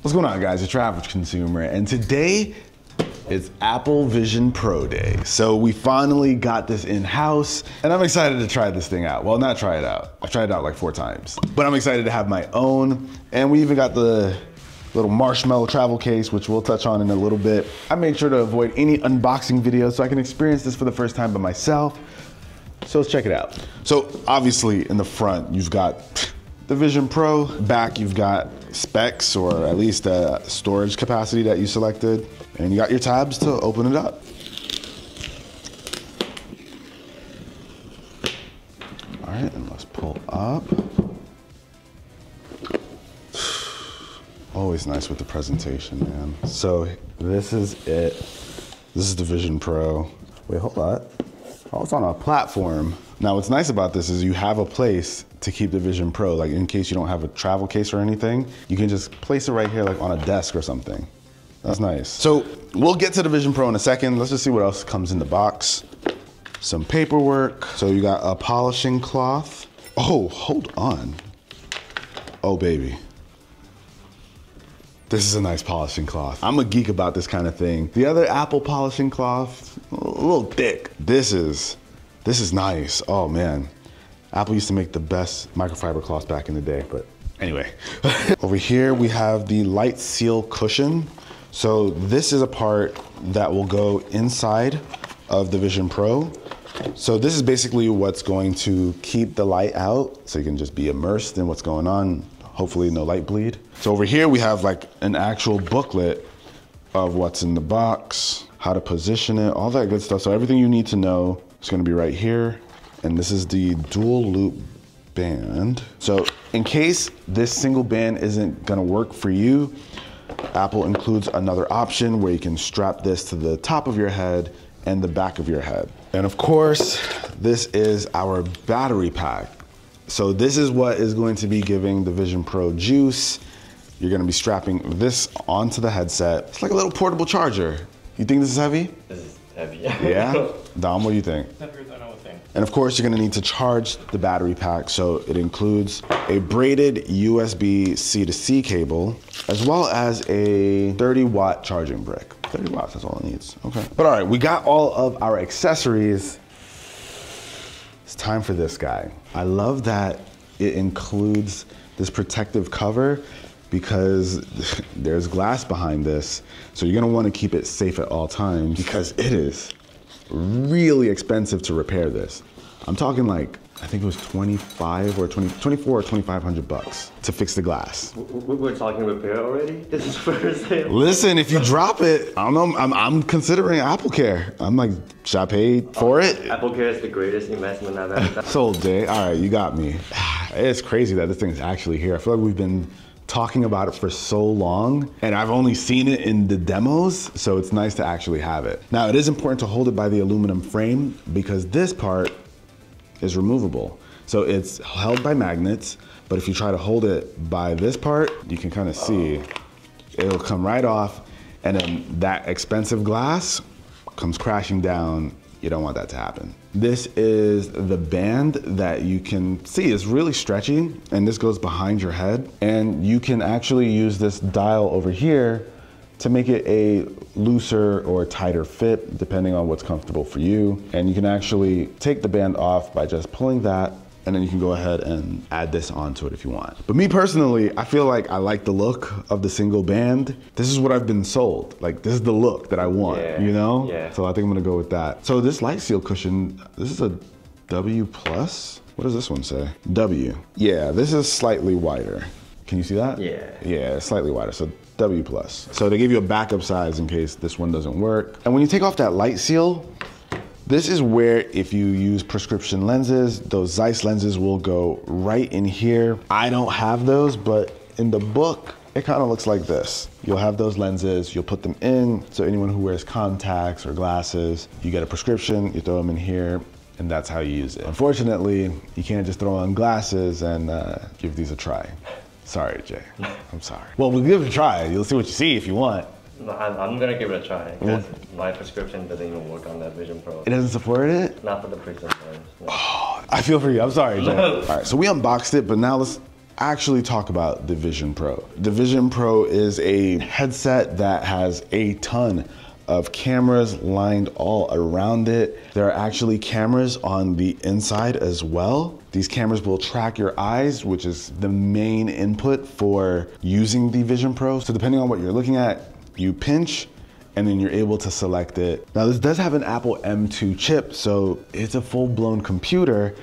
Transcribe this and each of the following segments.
What's going on, guys? It's UrAvgConsumer, and today it's Apple Vision Pro Day. So we finally got this in-house, and I'm excited to try this thing out. Well, not try it out. I've tried it out like 4 times, but I'm excited to have my own. And we even got the little marshmallow travel case, which we'll touch on in a little bit. I made sure to avoid any unboxing videos so I can experience this for the first time by myself. So let's check it out. So obviously in the front, you've got the Vision Pro. Back, you've got specs, or at least a storage capacity that you selected. And you got your tabs to open it up. All right, and let's pull up. Always nice with the presentation, man. So this is it. This is the Vision Pro. Wait, hold on. Oh, it's on a platform. Now, what's nice about this is you have a place to keep the Vision Pro, like in case you don't have a travel case or anything, you can just place it right here, like on a desk or something. That's nice. So we'll get to the Vision Pro in a second. Let's just see what else comes in the box. Some paperwork. So you got a polishing cloth. Oh, hold on. Oh, baby. This is a nice polishing cloth. I'm a geek about this kind of thing. The other Apple polishing cloth, a little thick. This is nice. Oh man. Apple used to make the best microfiber cloths back in the day, but anyway. Over here we have the light seal cushion. So this is a part that will go inside of the Vision Pro. So this is basically what's going to keep the light out so you can just be immersed in what's going on. Hopefully no light bleed. So over here we have like an actual booklet of what's in the box, how to position it, all that good stuff. So everything you need to know is gonna be right here. And this is the dual loop band. So in case this single band isn't gonna work for you, Apple includes another option where you can strap this to the top of your head and the back of your head. And of course, this is our battery pack. So this is what is going to be giving the Vision Pro juice. You're gonna be strapping this onto the headset. It's like a little portable charger. You think this is heavy? This is heavy. Yeah? Dom, what do you think? Heavier than I would think. And of course, you're gonna need to charge the battery pack. So it includes a braided USB C-to-C cable, as well as a 30-watt charging brick. 30 watts, that's all it needs, okay. But all right, we got all of our accessories. It's time for this guy. I love that it includes this protective cover because there's glass behind this. So you're gonna wanna keep it safe at all times because it is really expensive to repair this. I'm talking like, I think it was 24 or 2,500 bucks to fix the glass. We're talking repair already? This is first day. Listen, if you drop it, I don't know, I'm considering Apple Care. I'm like, should I pay for it? Apple Care is the greatest investment I've ever done. Sold, Jay. All right, you got me. It's crazy that this thing's actually here. I feel like we've been talking about it for so long, and I've only seen it in the demos, so it's nice to actually have it. Now, it is important to hold it by the aluminum frame because this part is removable. So it's held by magnets, but if you try to hold it by this part, you can kind of see it'll come right off, and then that expensive glass comes crashing down. You don't want that to happen. This is the band that you can see is really stretchy, and this goes behind your head, and you can actually use this dial over here to make it a looser or tighter fit, depending on what's comfortable for you. And you can actually take the band off by just pulling that, and then you can go ahead and add this onto it if you want. But me personally, I feel like I like the look of the single band. This is what I've been sold. Like, this is the look that I want, you know? Yeah. So I think I'm gonna go with that. So this light seal cushion, this is a W+? What does this one say? W. Yeah, this is slightly wider. Can you see that? Yeah. Yeah, it's slightly wider, so W+. So they give you a backup size in case this one doesn't work. And when you take off that light seal, this is where if you use prescription lenses, those Zeiss lenses will go right in here. I don't have those, but in the book, it kind of looks like this. You'll have those lenses, you'll put them in, so anyone who wears contacts or glasses, you get a prescription, you throw them in here, and that's how you use it. Unfortunately, you can't just throw on glasses and give these a try. Sorry, Jay, I'm sorry. Well, we'll give it a try. You'll see what you see if you want. No, I'm gonna give it a try because my prescription doesn't even work on that Vision Pro. It doesn't support it? Not for the Prism lens. No. Oh, I feel for you. I'm sorry, Jay. All right, so we unboxed it, but now let's actually talk about the Vision Pro. The Vision Pro is a headset that has a ton of cameras lined all around it. There are actually cameras on the inside as well. These cameras will track your eyes, which is the main input for using the Vision Pro. So depending on what you're looking at, you pinch and then you're able to select it. Now this does have an Apple M2 chip, so it's a full-blown computer.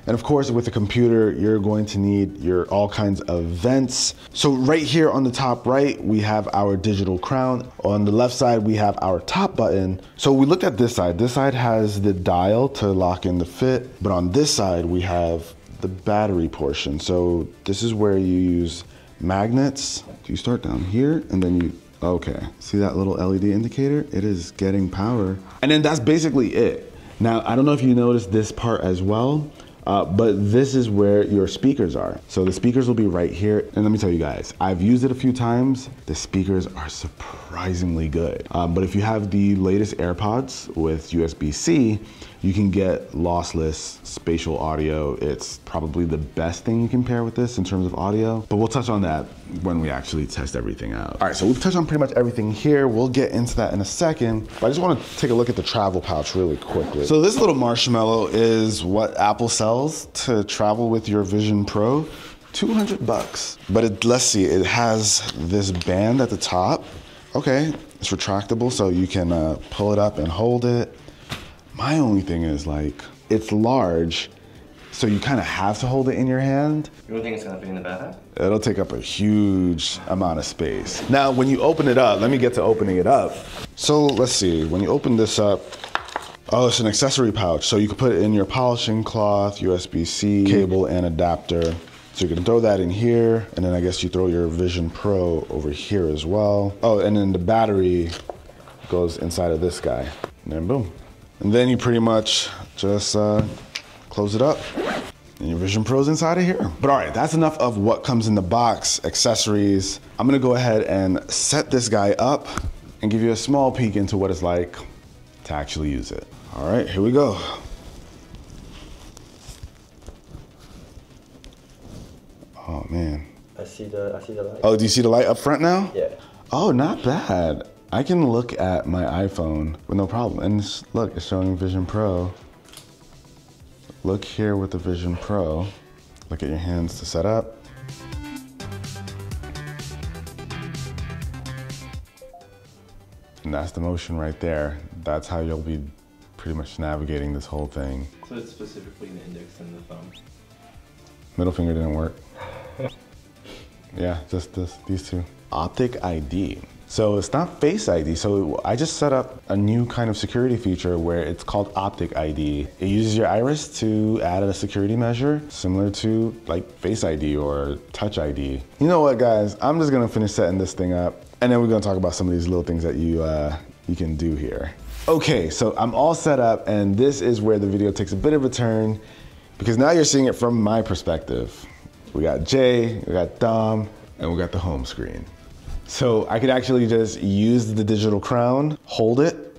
And of course, with a computer, you're going to need your all kinds of vents. So right here on the top right, we have our digital crown. On the left side, we have our top button. So we looked at this side. This side has the dial to lock in the fit, but on this side, we have the battery portion. So this is where you use magnets. You start down here and then you, okay. See that little LED indicator? It is getting power. And then that's basically it. Now, I don't know if you noticed this part as well, but this is where your speakers are. So the speakers will be right here. And let me tell you guys, I've used it a few times. The speakers are surprisingly good. But if you have the latest AirPods with USB-C, you can get lossless spatial audio. It's probably the best thing you can pair with this in terms of audio, but we'll touch on that when we actually test everything out. All right, so we've touched on pretty much everything here. We'll get into that in a second, but I just wanna take a look at the travel pouch really quickly. So this little marshmallow is what Apple sells to travel with your Vision Pro, 200 bucks. But let's see, it has this band at the top. Okay, it's retractable, so you can pull it up and hold it. My only thing is, like, it's large, so you kind of have to hold it in your hand. You don't think it's gonna fit in the backpack? It'll take up a huge amount of space. Now, when you open it up, let me get to opening it up. So let's see, when you open this up, oh, it's an accessory pouch. So you can put it in your polishing cloth, USB-C, cable, and adapter. So you can throw that in here, and then I guess you throw your Vision Pro over here as well. Oh, and then the battery goes inside of this guy, and then boom. And then you pretty much just close it up and your Vision Pro's inside of here. But all right, that's enough of what comes in the box, accessories. I'm gonna go ahead and set this guy up and give you a small peek into what it's like to actually use it. All right, here we go. Oh man. I see the light. Oh, do you see the light up front now? Yeah. Oh, not bad. I can look at my iPhone with no problem. And look, it's showing Vision Pro. Look here with the Vision Pro. Look at your hands to set up. And that's the motion right there. That's how you'll be pretty much navigating this whole thing. So it's specifically the index and the thumb. Middle finger didn't work. Yeah, just these two. Optic ID. So it's not Face ID. So I just set up a new kind of security feature where it's called Optic ID. It uses your iris to add a security measure similar to like Face ID or Touch ID. You know what, guys? I'm just gonna finish setting this thing up, and then we're gonna talk about some of these little things that you can do here. Okay, so I'm all set up, and this is where the video takes a bit of a turn because now you're seeing it from my perspective. We got Jay, we got Dom, and we got the home screen. So I could actually just use the digital crown, hold it,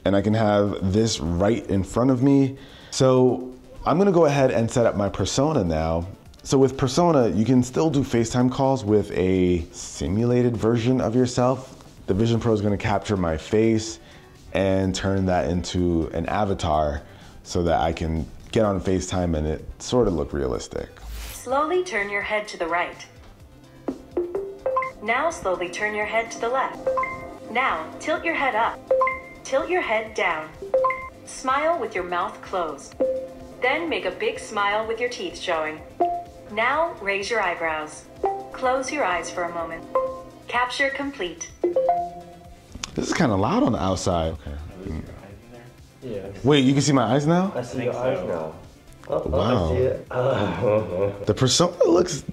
and I can have this right in front of me. So I'm gonna go ahead and set up my persona now. So with persona, you can still do FaceTime calls with a simulated version of yourself. The Vision Pro is gonna capture my face and turn that into an avatar so that I can get on FaceTime and it sort of look realistic. Slowly turn your head to the right. Now slowly turn your head to the left. Now tilt your head up. Tilt your head down. Smile with your mouth closed. Then make a big smile with your teeth showing. Now raise your eyebrows. Close your eyes for a moment. Capture complete. This is kind of loud on the outside. Okay. Yeah. Wait, you can see my eyes now? I see your eyes now. Oh, wow. I see it. The persona looks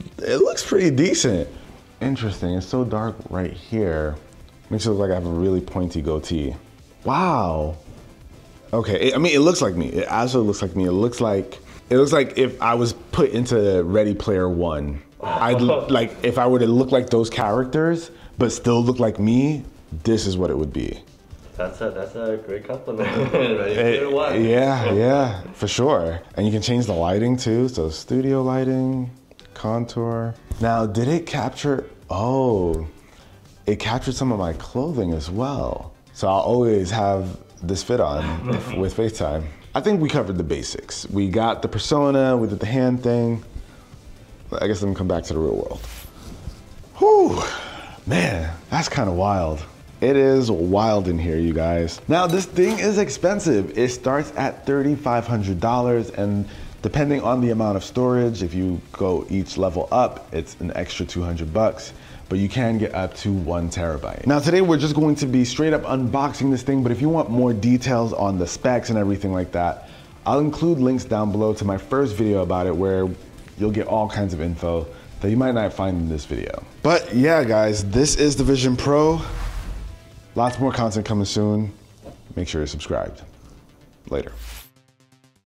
pretty decent. Interesting, it's so dark right here. Makes it look like I have a really pointy goatee. Wow. Okay, I mean, it looks like me. It absolutely looks like me. It looks like if I was put into Ready Player One. Like if I were to look like those characters, but still look like me, this is what it would be. That's a great compliment. Ready Player One. Yeah, for sure. And you can change the lighting too. So studio lighting, contour. Now, did it capture, oh, it captured some of my clothing as well. So I'll always have this fit on with FaceTime. I think we covered the basics. We got the persona, we did the hand thing. I guess let me come back to the real world. Whew, man, that's kind of wild. It is wild in here, you guys. Now, this thing is expensive. It starts at $3,500, and depending on the amount of storage, if you go each level up, it's an extra 200 bucks, but you can get up to 1 terabyte. Now, today we're just going to be straight up unboxing this thing, but if you want more details on the specs and everything like that, I'll include links down below to my first video about it where you'll get all kinds of info that you might not find in this video. But yeah, guys, this is the Vision Pro. Lots more content coming soon. Make sure you're subscribed. Later.